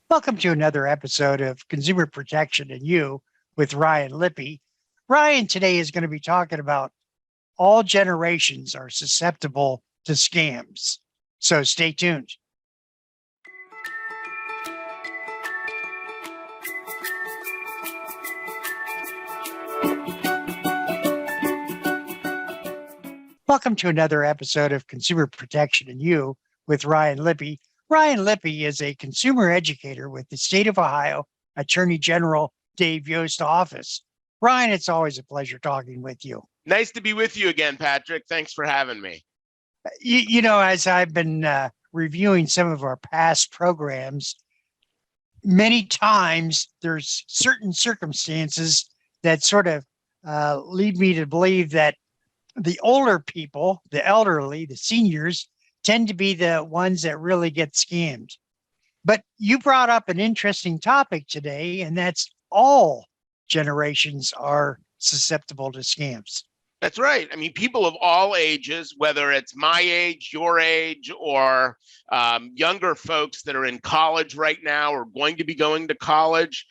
Welcome to another episode of Consumer Protection and You with Ryan Lippe. Ryan today is going to be talking about all generations are susceptible to scams. So stay tuned. Welcome to another episode of Consumer Protection and You with Ryan Lippe. Ryan Lippe is a consumer educator with the State of Ohio Attorney General Dave Yost office. Ryan, it's always a pleasure talking with you. Nice to be with you again, Patrick. Thanks for having me. You know, as I've been reviewing some of our past programs, many times there's certain circumstances that sort of lead me to believe that the older people, the elderly, the seniors, tend to be the ones that really get scammed. But you brought up an interesting topic today, and that's all generations are susceptible to scams. That's right. I mean, people of all ages, whether it's my age, your age, or younger folks that are in college right now or going to be going to college,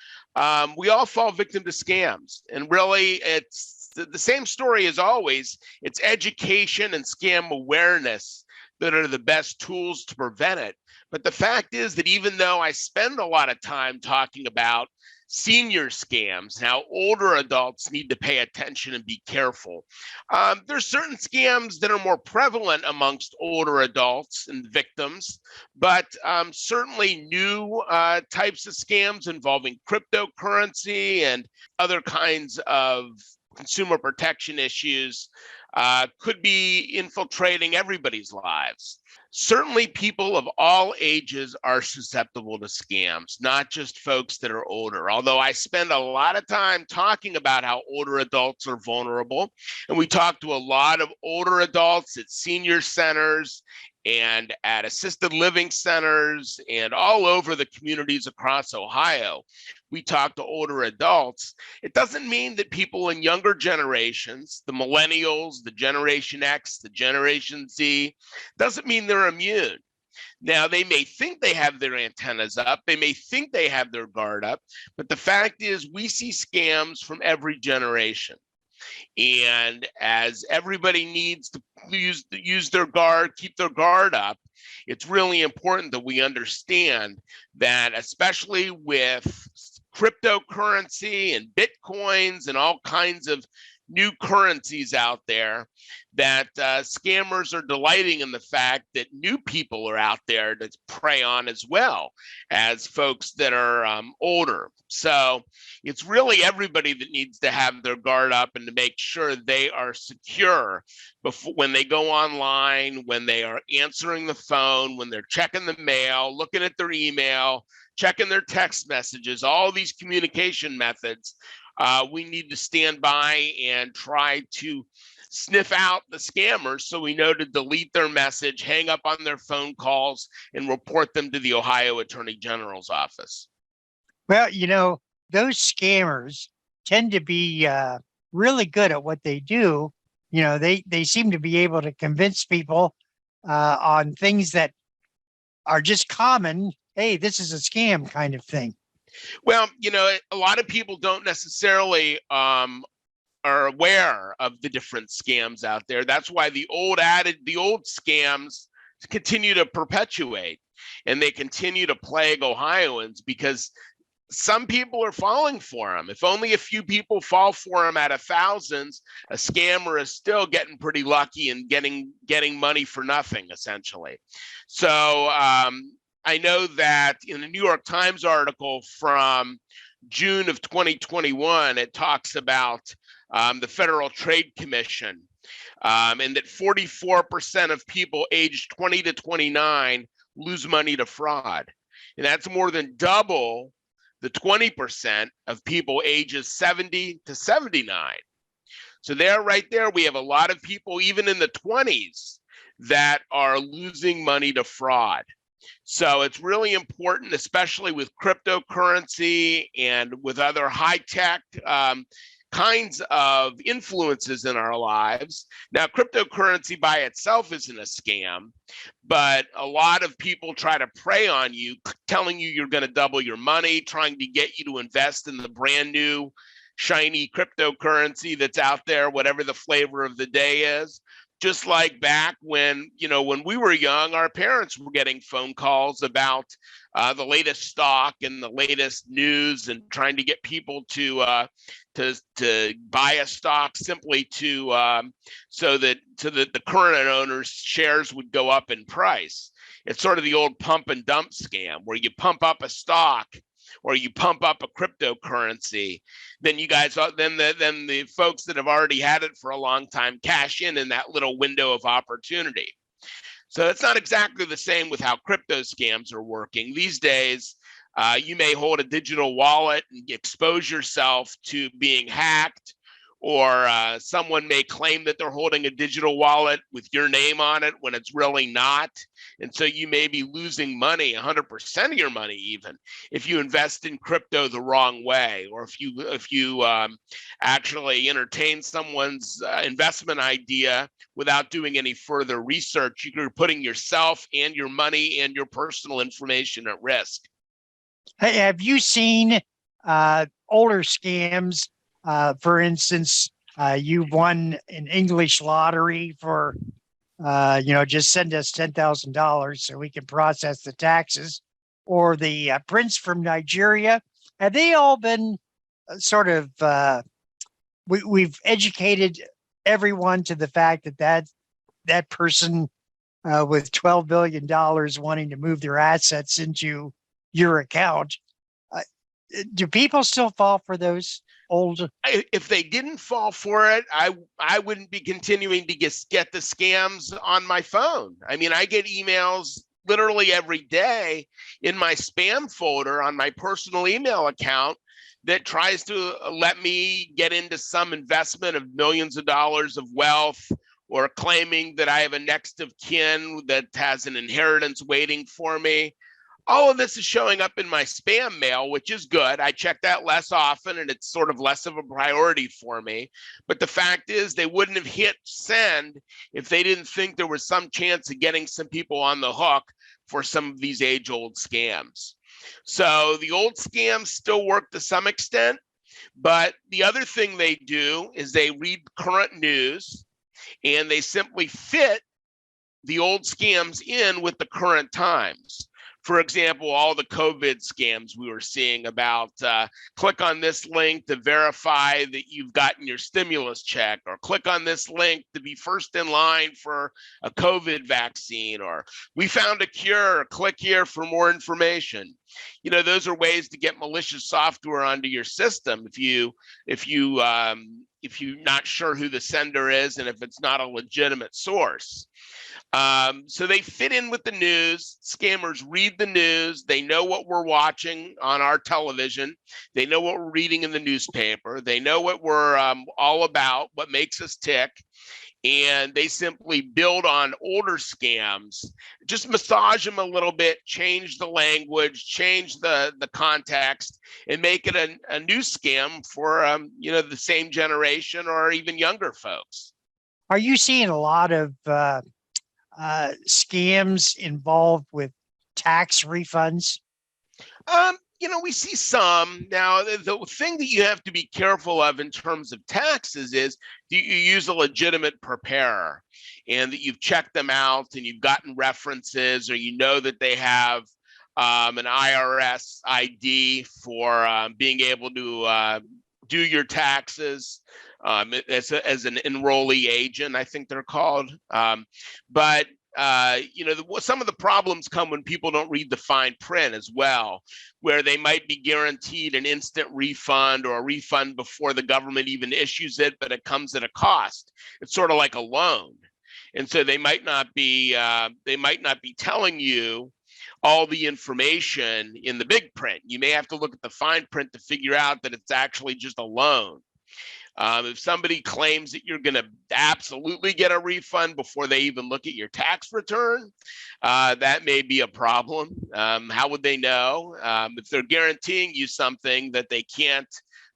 we all fall victim to scams. And really, it's the same story as always. It's education and scam awareness that are the best tools to prevent it. But the fact is that even though I spend a lot of time talking about senior scams, how older adults need to pay attention and be careful, there's certain scams that are more prevalent amongst older adults and victims, but certainly new types of scams involving cryptocurrency and other kinds of consumer protection issues could be infiltrating everybody's lives. Certainly, people of all ages are susceptible to scams, not just folks that are older. Although I spend a lot of time talking about how older adults are vulnerable, and we talk to a lot of older adults at senior centers and at assisted living centers and all over the communities across Ohio. We talk to older adults. It doesn't mean that people in younger generations, the millennials, the Generation X, the Generation Z, doesn't mean they're immune. Now, they may think they have their antennas up, they may think they have their guard up, but the fact is we see scams from every generation. And as everybody needs to use their guard, keep their guard up, it's really important that we understand that, especially with cryptocurrency and Bitcoins and all kinds of new currencies out there, that scammers are delighting in the fact that new people are out there to prey on as well as folks that are older. So it's really everybody that needs to have their guard up and to make sure they are secure before, when they go online, when they are answering the phone, when they're checking the mail, looking at their email, checking their text messages, all these communication methods. We need to stand by and try to sniff out the scammers so we know to delete their message, hang up on their phone calls, and report them to the Ohio Attorney General's office. Well, you know, those scammers tend to be really good at what they do. You know, they seem to be able to convince people on things that are just common. Hey, this is a scam kind of thing. Well, you know, a lot of people don't necessarily are aware of the different scams out there. That's why the old scams continue to perpetuate, and they continue to plague Ohioans because some people are falling for them. If only a few people fall for them out of thousands, a scammer is still getting pretty lucky and getting money for nothing, essentially. So I know that in the New York Times article from June of 2021, it talks about the Federal Trade Commission and that 44% of people aged 20 to 29 lose money to fraud. And that's more than double the 20% of people ages 70 to 79. So right there, we have a lot of people, even in the 20s, that are losing money to fraud. So it's really important, especially with cryptocurrency and with other high-tech kinds of influences in our lives. Now, cryptocurrency by itself isn't a scam, but a lot of people try to prey on you, telling you you're going to double your money, trying to get you to invest in the brand new shiny cryptocurrency that's out there, whatever the flavor of the day is. Just like back when, when we were young, our parents were getting phone calls about the latest stock and the latest news, and trying to get people to buy a stock simply so that the current owner's shares would go up in price. It's sort of the old pump and dump scam, where you pump up a stock or you pump up a cryptocurrency, then the folks that have already had it for a long time cash in that little window of opportunity. So it's not exactly the same with how crypto scams are working. These days, you may hold a digital wallet and expose yourself to being hacked, or someone may claim that they're holding a digital wallet with your name on it when it's really not. And so you may be losing money, 100% of your money, even if you invest in crypto the wrong way, or if you actually entertain someone's investment idea without doing any further research. You're putting yourself and your money and your personal information at risk. Hey, have you seen older scams? For instance, you won an English lottery for, just send us $10,000 so we can process the taxes, or the prince from Nigeria. Have they all been sort of, we've educated everyone to the fact that person with $12 billion wanting to move their assets into your account. Do people still fall for those old? If they didn't fall for it, I wouldn't be continuing to get the scams on my phone. I mean, I get emails literally every day in my spam folder on my personal email account that tries to let me get into some investment of millions of dollars of wealth, or claiming that I have a next of kin that has an inheritance waiting for me. All of this is showing up in my spam mail, which is good. I check that less often, and it's sort of less of a priority for me. But the fact is, they wouldn't have hit send if they didn't think there was some chance of getting some people on the hook for some of these age-old scams. So the old scams still work to some extent, but the other thing they do is they read current news, and they simply fit the old scams in with the current times. For example, all the COVID scams we were seeing about click on this link to verify that you've gotten your stimulus check, or click on this link to be first in line for a COVID vaccine, or we found a cure, click here for more information. Those are ways to get malicious software onto your system if you're not sure who the sender is and if it's not a legitimate source. So they fit in with the news. Scammers read the news. They know what we're watching on our television. They know what we're reading in the newspaper. They know what we're all about, what makes us tick. And they simply build on older scams, just massage them a little bit, change the language, change the context, and make it a new scam for the same generation or even younger folks. Are you seeing a lot of scams involved with tax refunds? We see some. Now, the thing that you have to be careful of in terms of taxes is, do you use a legitimate preparer, and that you've checked them out and you've gotten references, or that they have an IRS ID for being able to do your taxes as an enrollee agent, I think they're called. But some of the problems come when people don't read the fine print as well, where they might be guaranteed an instant refund, or a refund before the government even issues it, but it comes at a cost. It's sort of like a loan. And so they might not be telling you all the information in the big print. You may have to look at the fine print to figure out that it's actually just a loan. If somebody claims that you're going to absolutely get a refund before they even look at your tax return, that may be a problem. How would they know? If they're guaranteeing you something that they can't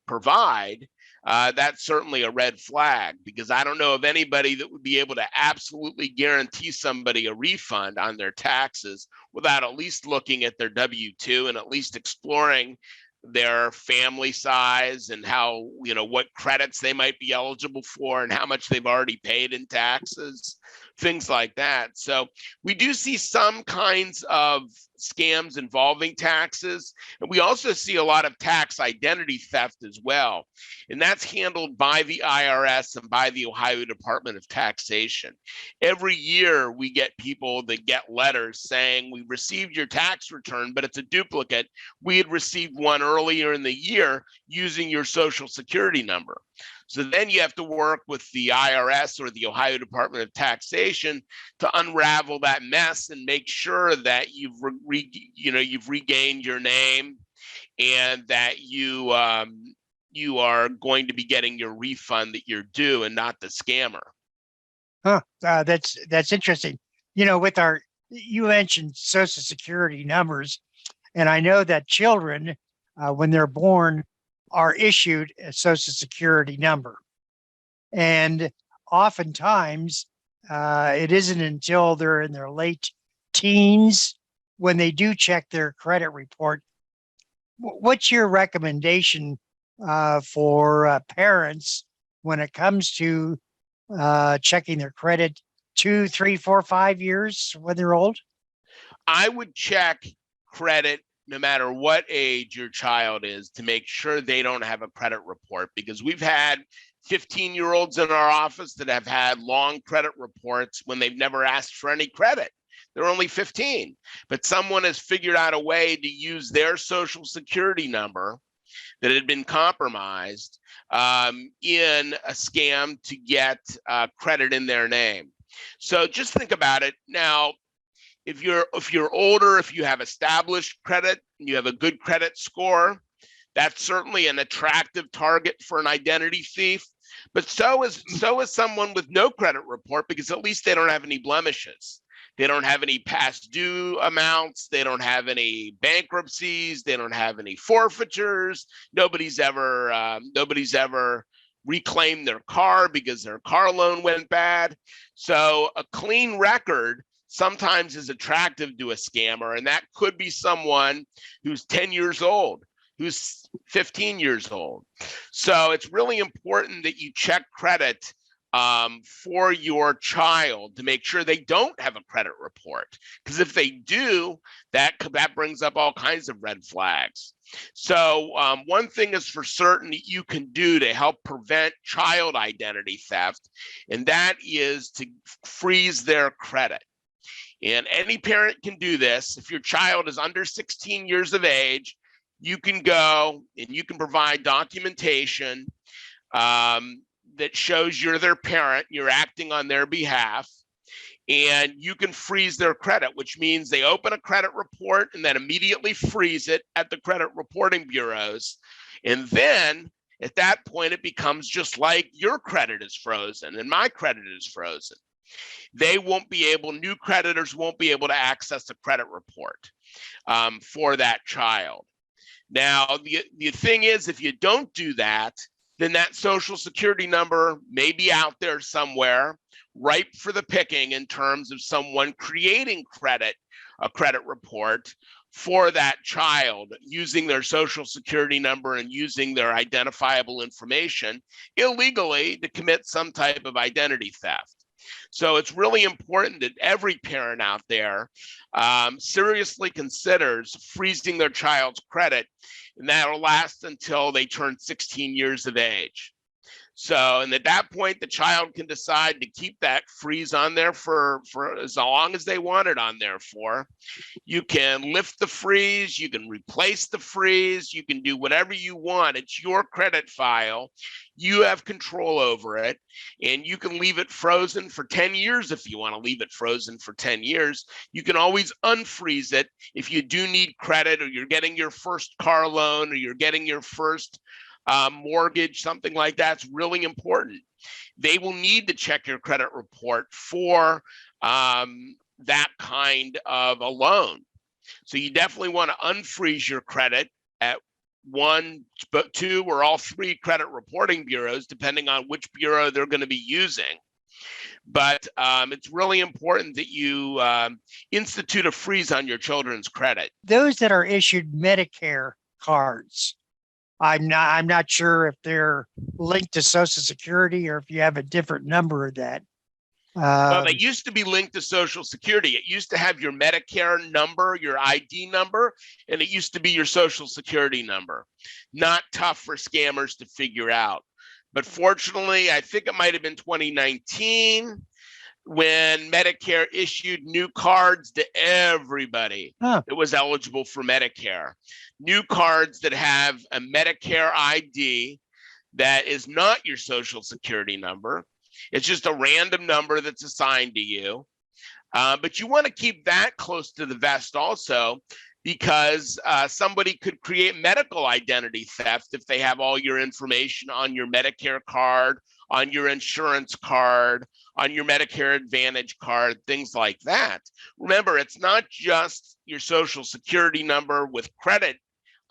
provide, that's certainly a red flag, because I don't know of anybody that would be able to absolutely guarantee somebody a refund on their taxes without at least looking at their W-2 and at least exploring their family size and how, what credits they might be eligible for and how much they've already paid in taxes, things like that. So we do see some kinds of scams involving taxes, and we also see a lot of tax identity theft as well. And that's handled by the IRS and by the Ohio Department of Taxation. Every year we get people that get letters saying, we received your tax return, but it's a duplicate. We had received one earlier in the year using your social security number. So then you have to work with the IRS or the Ohio Department of Taxation to unravel that mess and make sure that you've regained your name and that you are going to be getting your refund that you're due and not the scammer. That's interesting. You mentioned social security numbers, and I know that children, when they're born, are issued a social security number. And oftentimes, it isn't until they're in their late teens when they do check their credit report. What's your recommendation for parents when it comes to checking their credit 2, 3, 4, 5 years when they're old? I would check credit no matter what age your child is to make sure they don't have a credit report, because we've had 15-year-olds in our office that have had long credit reports when they've never asked for any credit. They're only 15, but someone has figured out a way to use their social security number that had been compromised in a scam to get credit in their name. So just think about it. Now, if you're older, if you have established credit and you have a good credit score, that's certainly an attractive target for an identity thief. But so is someone with no credit report, because at least they don't have any blemishes. They don't have any past due amounts. They don't have any bankruptcies. They don't have any forfeitures. Nobody's ever reclaimed their car because their car loan went bad. So a clean record sometimes is attractive to a scammer, and that could be someone who's 10 years old, who's 15 years old. So it's really important that you check credit for your child to make sure they don't have a credit report, because if they do, that brings up all kinds of red flags. So one thing is for certain that you can do to help prevent child identity theft, and that is to freeze their credit. And any parent can do this. If your child is under 16 years of age, you can go and you can provide documentation that shows you're their parent, you're acting on their behalf, and you can freeze their credit, which means they open a credit report and then immediately freeze it at the credit reporting bureaus. And then at that point, it becomes just like your credit is frozen and my credit is frozen. New creditors won't be able to access the credit report for that child. Now, the thing is, if you don't do that, then that social security number may be out there somewhere, ripe for the picking in terms of someone creating a credit report for that child using their social security number and using their identifiable information illegally to commit some type of identity theft. So it's really important that every parent out there seriously considers freezing their child's credit, and that'll last until they turn 16 years of age. So, and at that point, the child can decide to keep that freeze on there for as long as they want it on there for. You can lift the freeze, you can replace the freeze, you can do whatever you want. It's your credit file. You have control over it, and you can leave it frozen for 10 years if you want to leave it frozen for 10 years. You can always unfreeze it if you do need credit, or you're getting your first car loan, or you're getting your first mortgage, something like that's really important. They will need to check your credit report for that kind of a loan. So you definitely want to unfreeze your credit one, but two, or all three credit reporting bureaus, depending on which bureau they're going to be using. But it's really important that you institute a freeze on your children's credit. Those that are issued Medicare cards, I'm not sure if they're linked to Social Security or if you have a different number of that. Well, they used to be linked to Social Security. It used to have your Medicare number, your ID number, and it used to be your Social Security number. Not tough for scammers to figure out. But fortunately, I think it might have been 2019 when Medicare issued new cards to everybody that was eligible for Medicare. New cards that have a Medicare ID that is not your Social Security number. It's just a random number that's assigned to you. But you want to keep that close to the vest also, because somebody could create medical identity theft if they have all your information on your Medicare card, on your insurance card, on your Medicare Advantage card, things like that. Remember, it's not just your Social Security number with credit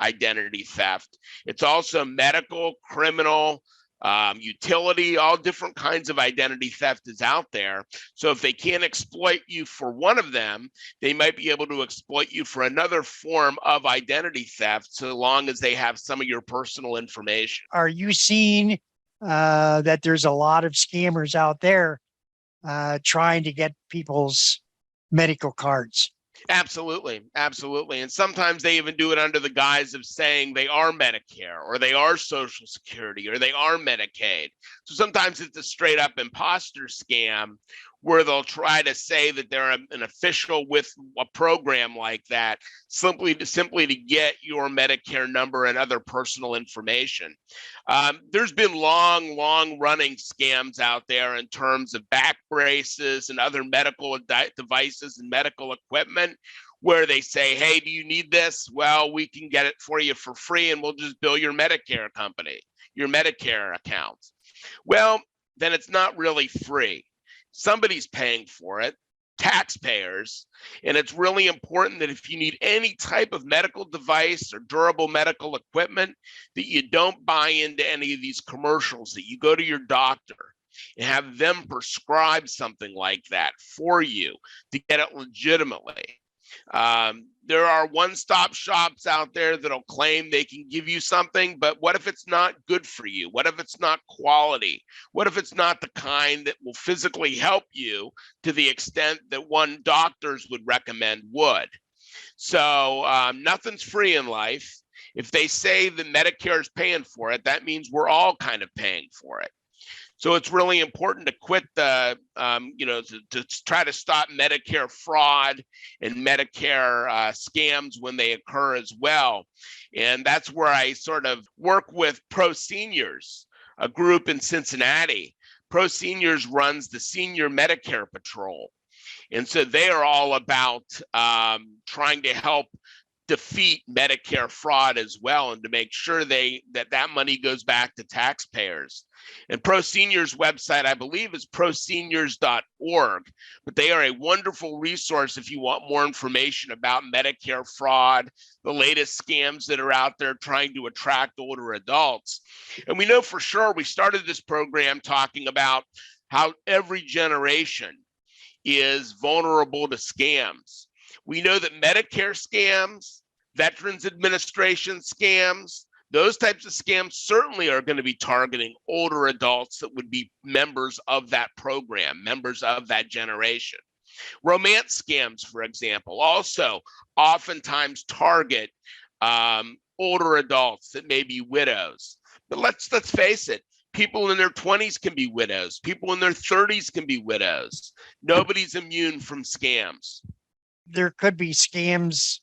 identity theft. It's also medical, criminal, utility, all different kinds of identity theft is out there. So if they can't exploit you for one of them, they might be able to exploit you for another form of identity theft, so long as they have some of your personal information. Are you seeing that there's a lot of scammers out there trying to get people's medical cards? Absolutely. Absolutely. And sometimes they even do it under the guise of saying they are Medicare or they are Social Security or they are Medicaid. So sometimes it's a straight up imposter scam where they'll try to say that they're an official with a program like that, simply to get your Medicare number and other personal information. There's been long running scams out there in terms of back braces and other medical devices and medical equipment, where they say, hey, do you need this? Well, we can get it for you for free, and we'll just bill your Medicare company, your Medicare account. Well, then it's not really free. Somebody's paying for it, taxpayers, and it's really important that if you need any type of medical device or durable medical equipment, that you don't buy into any of these commercials, that you go to your doctor and have them prescribe something like that for you to get it legitimately. There are one-stop shops out there that'll claim they can give you something, but what if it's not good for you? What if it's not quality? What if it's not the kind that will physically help you to the extent that one doctors would recommend would? So nothing's free in life. If they say that Medicare is paying for it, that means we're all kind of paying for it. So it's really important to quit the, to try to stop Medicare fraud and Medicare scams when they occur as well. And that's where I sort of work with Pro Seniors, a group in Cincinnati. Pro Seniors runs the Senior Medicare Patrol. And so they are all about trying to help defeat Medicare fraud as well, and to make sure that money goes back to taxpayers. And Pro Seniors website, I believe, is proseniors.org, but they are a wonderful resource if you want more information about Medicare fraud, the latest scams that are out there trying to attract older adults. And we know for sure, we started this program talking about how every generation is vulnerable to scams. We know that Medicare scams, Veterans Administration scams, those types of scams certainly are going to be targeting older adults that would be members of that program, members of that generation. Romance scams, for example, also oftentimes target older adults that may be widows. But let's face it, people in their 20s can be widows. People in their 30s can be widows. Nobody's immune from scams. There could be scams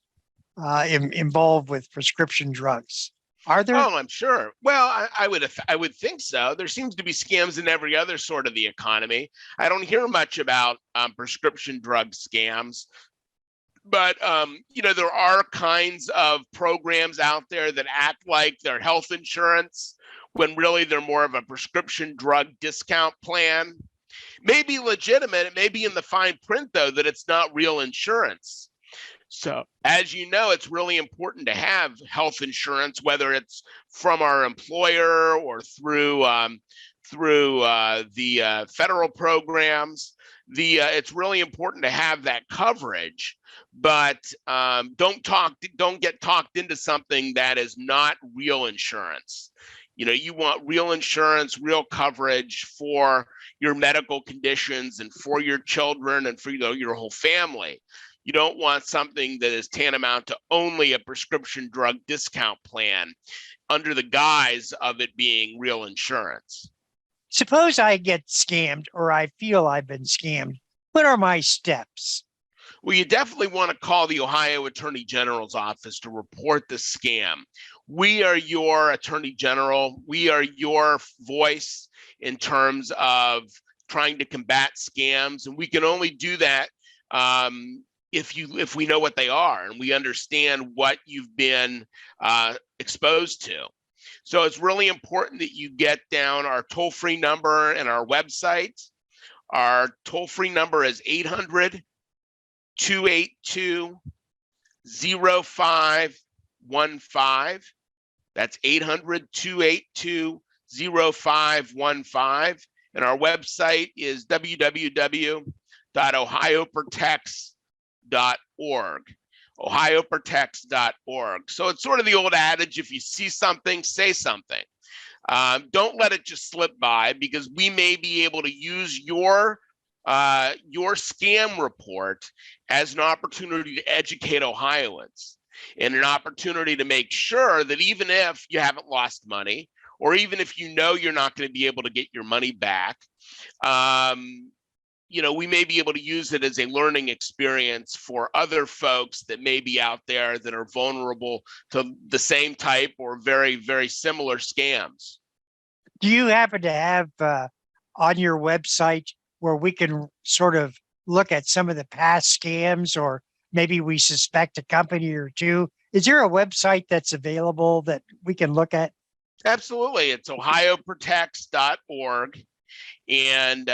involved with prescription drugs. Are there? Oh, I'm sure. Well, I would think so. There seems to be scams in every other sort of the economy. I don't hear much about prescription drug scams, but there are kinds of programs out there that act like they're health insurance when really they're more of a prescription drug discount plan. May be legitimate. It may be in the fine print, though, that it's not real insurance. So, as you know, it's really important to have health insurance, whether it's from our employer or through the federal programs. It's really important to have that coverage, but don't get talked into something that is not real insurance. You want real insurance, real coverage for your medical conditions and for your children and for your whole family. You don't want something that is tantamount to only a prescription drug discount plan under the guise of it being real insurance. Suppose I get scammed or I feel I've been scammed. What are my steps? Well, you definitely want to call the Ohio Attorney General's office to report the scam. We are your Attorney General. We are your voice in terms of trying to combat scams, and we can only do that if we know what they are and we understand what you've been exposed to. So it's really important that you get down our toll-free number and our website. Our toll-free number is 800-282-0515. That's 800-282-0515. And our website is www.ohioprotects.org. ohioprotects.org. So it's sort of the old adage, if you see something, say something. Don't let it just slip by, because we may be able to use your scam report as an opportunity to educate Ohioans and an opportunity to make sure that even if you haven't lost money, or even if you're not going to be able to get your money back, we may be able to use it as a learning experience for other folks that may be out there that are vulnerable to the same type or very, very similar scams. Do you happen to have on your website where we can sort of look at some of the past scams, or maybe we suspect a company or two? Is there a website that's available that we can look at? Absolutely. It's ohioprotects.org. And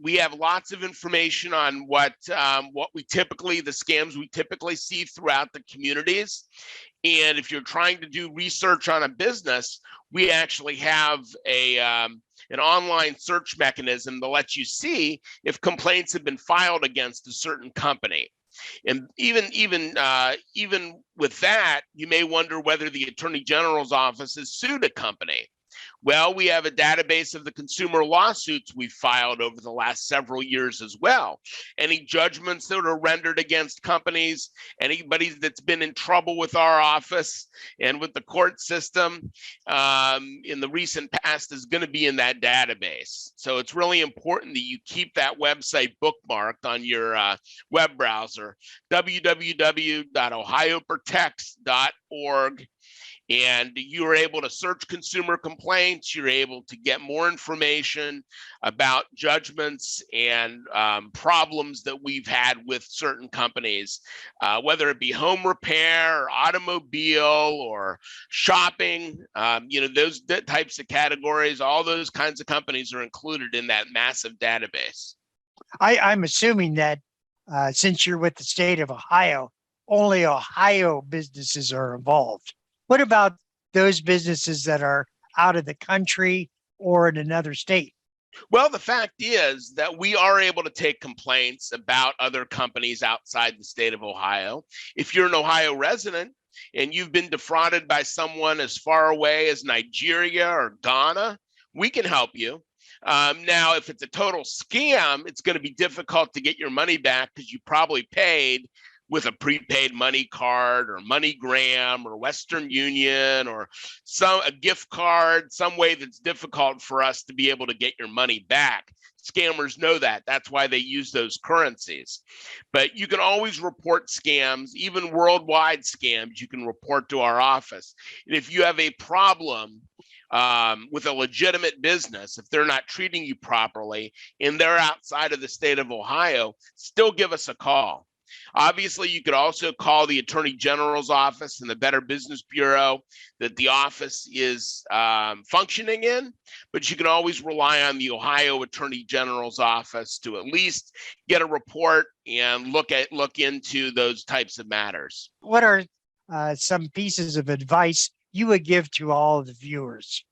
we have lots of information on the scams we typically see throughout the communities. And if you're trying to do research on a business, we actually have an online search mechanism that lets you see if complaints have been filed against a certain company. And even with that, you may wonder whether the Attorney General's office has sued a company. Well, we have a database of the consumer lawsuits we've filed over the last several years as well. Any judgments that are rendered against companies, anybody that's been in trouble with our office and with the court system in the recent past is going to be in that database. So it's really important that you keep that website bookmarked on your web browser, www.ohioprotects.org. And you are able to search consumer complaints. You're able to get more information about judgments and problems that we've had with certain companies, whether it be home repair, or automobile, or shopping. Those types of categories, all those kinds of companies are included in that massive database. I'm assuming that since you're with the state of Ohio, only Ohio businesses are involved. What about those businesses that are out of the country or in another state? Well, the fact is that we are able to take complaints about other companies outside the state of Ohio. If you're an Ohio resident and you've been defrauded by someone as far away as Nigeria or Ghana, we can help you. Now, if it's a total scam, it's going to be difficult to get your money back because you probably paid with a prepaid money card or MoneyGram or Western Union or a gift card, some way that's difficult for us to be able to get your money back. Scammers know that. That's why they use those currencies. But you can always report scams, even worldwide scams, you can report to our office. And if you have a problem with a legitimate business, if they're not treating you properly and they're outside of the state of Ohio, still give us a call. Obviously, you could also call the Attorney General's office and the Better Business Bureau that the office is functioning in, but you can always rely on the Ohio Attorney General's office to at least get a report and look into those types of matters. What are some pieces of advice you would give to all of the viewers?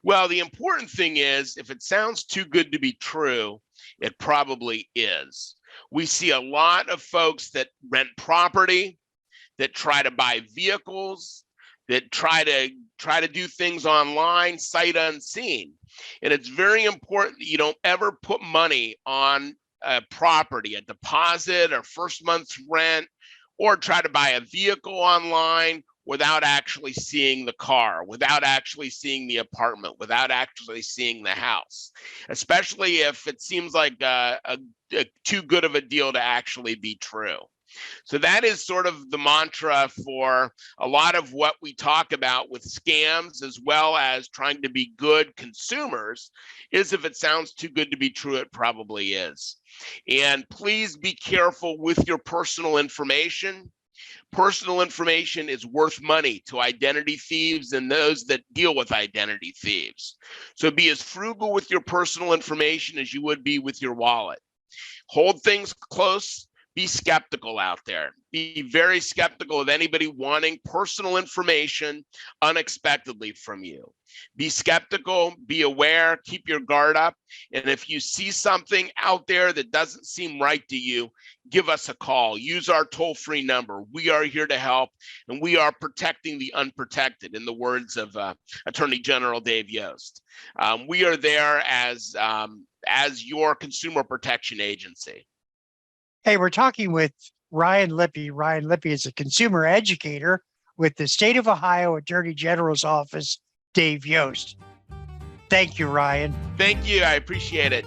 Well, the important thing is, if it sounds too good to be true, it probably is. We see a lot of folks that rent property, that try to buy vehicles, that try to do things online, sight unseen. And it's very important that you don't ever put money on a property, a deposit or first month's rent, or try to buy a vehicle online without actually seeing the car, without actually seeing the apartment, without actually seeing the house, especially if it seems like too good of a deal to actually be true. So that is sort of the mantra for a lot of what we talk about with scams, as well as trying to be good consumers, is if it sounds too good to be true, it probably is. And please be careful with your personal information. Personal information is worth money to identity thieves and those that deal with identity thieves. So be as frugal with your personal information as you would be with your wallet. Hold things close. Be skeptical out there. Be very skeptical of anybody wanting personal information unexpectedly from you. Be skeptical, be aware, keep your guard up. And if you see something out there that doesn't seem right to you, give us a call. Use our toll-free number. We are here to help, and we are protecting the unprotected, in the words of Attorney General Dave Yost. We are there as your consumer protection agency. Hey, we're talking with Ryan Lippe. Ryan Lippe is a consumer educator with the State of Ohio Attorney General's office, Dave Yost. Thank you, Ryan. Thank you. I appreciate it.